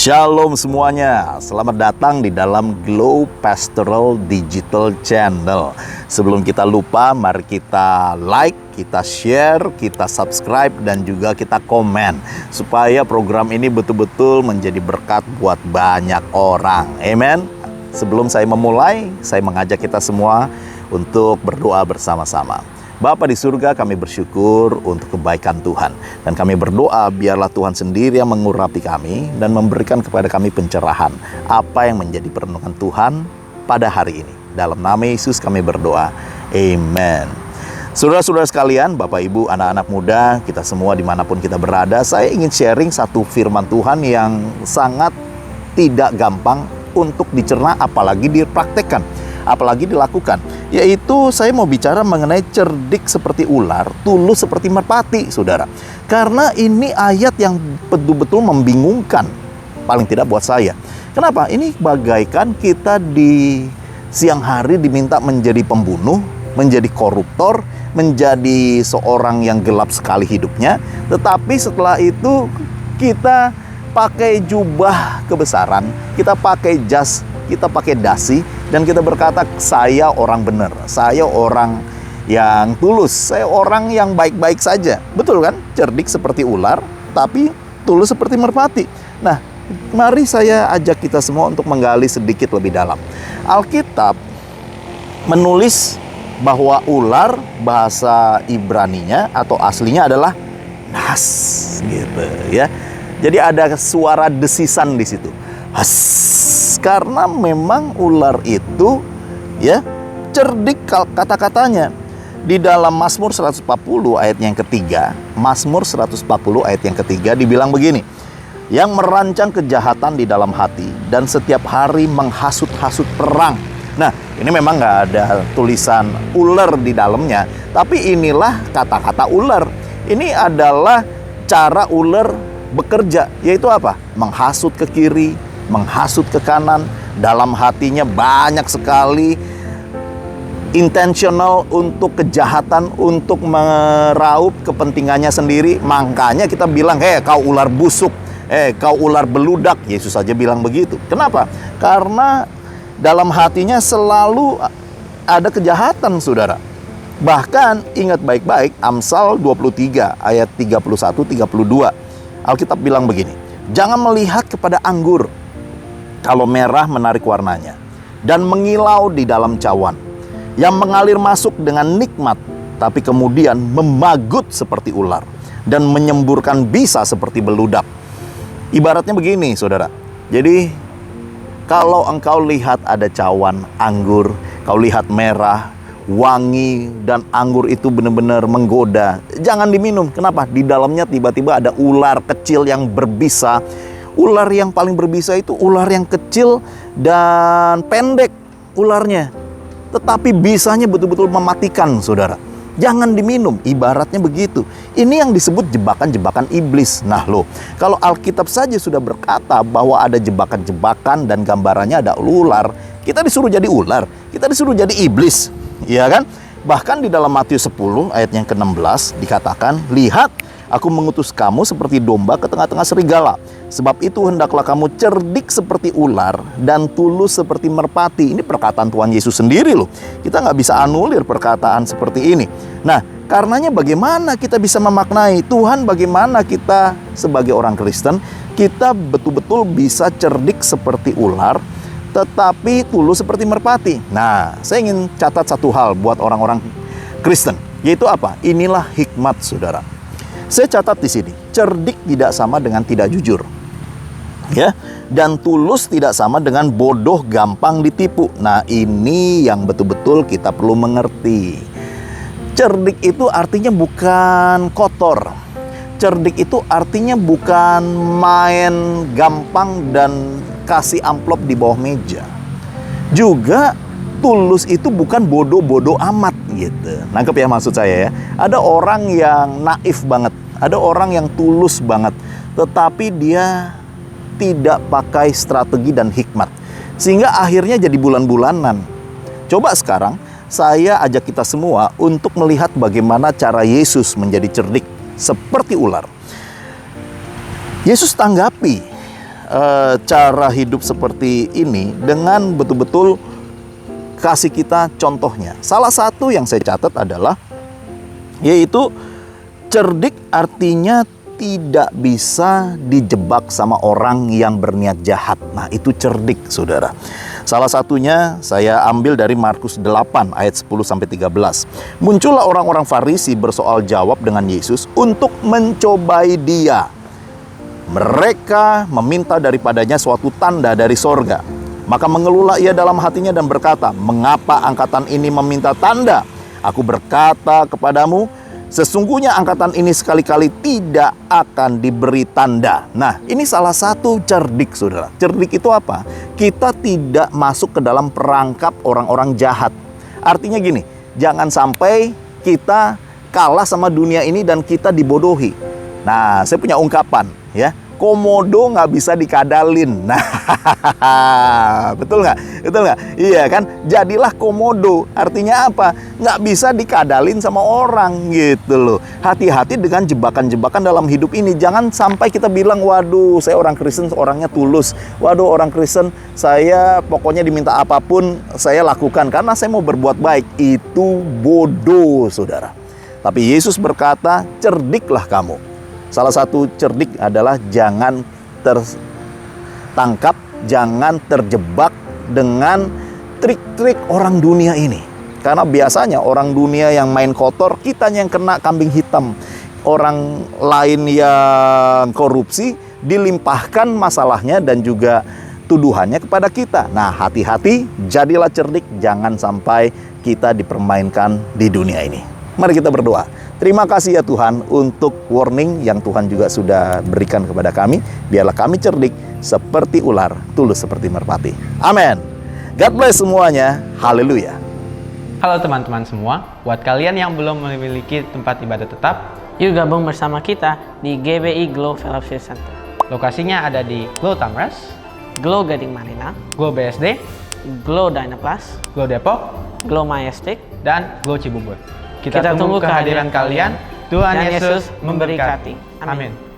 Shalom semuanya, selamat datang di dalam Glow Pastoral Digital Channel. Sebelum kita lupa, mari kita like, kita share, kita subscribe, dan juga kita komen supaya program ini betul-betul menjadi berkat buat banyak orang. Amen. Sebelum saya memulai, saya mengajak kita semua untuk berdoa bersama-sama. Bapa di surga, kami bersyukur untuk kebaikan Tuhan. Dan kami berdoa biarlah Tuhan sendiri yang mengurapi kami dan memberikan kepada kami pencerahan apa yang menjadi perenungan Tuhan pada hari ini. Dalam nama Yesus kami berdoa. Amen. Saudara-saudara sekalian, Bapak Ibu, anak-anak muda, kita semua dimanapun kita berada, saya ingin sharing satu firman Tuhan yang sangat tidak gampang untuk dicerna, apalagi dipraktekkan, apalagi dilakukan. Yaitu saya mau bicara mengenai cerdik seperti ular, tulus seperti merpati, saudara. Karena ini ayat yang betul-betul membingungkan, paling tidak buat saya. Kenapa? Ini bagaikan kita di siang hari diminta menjadi pembunuh, menjadi koruptor, menjadi seorang yang gelap sekali hidupnya. Tetapi setelah itu kita pakai jubah kebesaran, kita pakai jas, kita pakai dasi, dan kita berkata, saya orang benar, saya orang yang tulus, saya orang yang baik-baik saja. Betul kan? Cerdik seperti ular, tapi tulus seperti merpati. Nah, mari saya ajak kita semua untuk menggali sedikit lebih dalam. Alkitab menulis bahwa ular, bahasa Ibraninya atau aslinya adalah nas, gitu ya. Jadi ada suara desisan di situ. Karena memang ular itu ya cerdik kata-katanya. Di dalam Mazmur 140 ayat yang ketiga, Mazmur 140 ayat yang ketiga dibilang begini, yang merancang kejahatan di dalam hati dan setiap hari menghasut-hasut perang. Nah, ini memang nggak ada tulisan ular di dalamnya, tapi inilah kata-kata ular. Ini adalah cara ular bekerja, yaitu apa? Menghasut ke kiri, menghasut ke kanan, dalam hatinya banyak sekali intentional untuk kejahatan, untuk meraup kepentingannya sendiri. Makanya kita bilang, kau ular busuk, kau ular beludak. Yesus saja bilang begitu. Kenapa? Karena dalam hatinya selalu ada kejahatan, saudara. Bahkan ingat baik-baik, Amsal 23 ayat 31-32. Alkitab bilang begini, jangan melihat kepada anggur kalau merah menarik warnanya, dan mengilau di dalam cawan, yang mengalir masuk dengan nikmat, tapi kemudian memagut seperti ular, dan menyemburkan bisa seperti beludak. Ibaratnya begini, saudara. Jadi, kalau engkau lihat ada cawan anggur, kau lihat merah, wangi, dan anggur itu benar-benar menggoda, jangan diminum. Kenapa? Di dalamnya tiba-tiba ada ular kecil yang berbisa. Ular yang paling berbisa itu ular yang kecil dan pendek ularnya, tetapi bisanya betul-betul mematikan, saudara. Jangan diminum, ibaratnya begitu. Ini yang disebut jebakan-jebakan iblis. Nah loh, kalau Alkitab saja sudah berkata bahwa ada jebakan-jebakan dan gambarannya ada ular, kita disuruh jadi ular, kita disuruh jadi iblis, ya kan? Bahkan di dalam Matius 10 ayat yang ke-16 dikatakan, lihat, aku mengutus kamu seperti domba ke tengah-tengah serigala. Sebab itu hendaklah kamu cerdik seperti ular dan tulus seperti merpati. Ini perkataan Tuhan Yesus sendiri loh. Kita nggak bisa anulir perkataan seperti ini. Nah, karenanya bagaimana kita bisa memaknai Tuhan, bagaimana kita sebagai orang Kristen, kita betul-betul bisa cerdik seperti ular, tetapi tulus seperti merpati. Nah, saya ingin catat satu hal buat orang-orang Kristen, yaitu apa? Inilah hikmat, saudara. Saya catat di sini, cerdik tidak sama dengan tidak jujur. Ya, dan tulus tidak sama dengan bodoh gampang ditipu. Nah, ini yang betul-betul kita perlu mengerti. Cerdik itu artinya bukan kotor. Cerdik itu artinya bukan main gampang dan kasih amplop di bawah meja. Juga tulus itu bukan bodoh-bodoh amat gitu. Nangkep ya maksud saya ya. Ada orang yang naif banget, ada orang yang tulus banget, tetapi dia tidak pakai strategi dan hikmat, sehingga akhirnya jadi bulan-bulanan. Coba sekarang saya ajak kita semua untuk melihat bagaimana cara Yesus menjadi cerdik seperti ular. Yesus tanggapi cara hidup seperti ini dengan betul-betul kasih kita contohnya. Salah satu yang saya catat adalah yaitu cerdik artinya tidak bisa dijebak sama orang yang berniat jahat. Nah, itu cerdik, saudara. Salah satunya saya ambil dari Markus 8 ayat 10-13. Muncullah orang-orang Farisi bersoal jawab dengan Yesus untuk mencobai dia. Mereka meminta daripadanya suatu tanda dari sorga. Maka mengeluhlah ia dalam hatinya dan berkata, "Mengapa angkatan ini meminta tanda? Aku berkata kepadamu, sesungguhnya angkatan ini sekali-kali tidak akan diberi tanda." Nah, ini salah satu cerdik, saudara. Cerdik itu apa? Kita tidak masuk ke dalam perangkap orang-orang jahat. Artinya gini, jangan sampai kita kalah sama dunia ini dan kita dibodohi. Nah, saya punya ungkapan, ya. Komodo nggak bisa dikadalin. Nah, betul nggak? Betul nggak? Iya kan? Jadilah komodo. Artinya apa? Nggak bisa dikadalin sama orang gitu loh. Hati-hati dengan jebakan-jebakan dalam hidup ini. Jangan sampai kita bilang, waduh, saya orang Kristen, orangnya tulus. Waduh, orang Kristen, saya pokoknya diminta apapun saya lakukan karena saya mau berbuat baik. Itu bodoh, saudara. Tapi Yesus berkata, cerdiklah kamu. Salah satu cerdik adalah jangan tertangkap, jangan terjebak dengan trik-trik orang dunia ini. Karena biasanya orang dunia yang main kotor, kitanya yang kena kambing hitam. Orang lain yang korupsi dilimpahkan masalahnya dan juga tuduhannya kepada kita. Nah, hati-hati, jadilah cerdik, jangan sampai kita dipermainkan di dunia ini. Mari kita berdoa. Terima kasih ya Tuhan untuk warning yang Tuhan juga sudah berikan kepada kami. Biarlah kami cerdik seperti ular, tulus seperti merpati. Amin. God bless semuanya. Haleluya. Halo teman-teman semua, buat kalian yang belum memiliki tempat ibadah tetap, yuk gabung bersama kita di GBI Glow Fellowship Center. lokasinya ada di Glow Tamras, Glow Gading Marina, Glow BSD, Glow Dynaplus, Glow Depok, Glow Majestic, dan Glow Cibubur. Kita tunggu kehadiran kalian. Tuhan Yesus memberkati. Amin.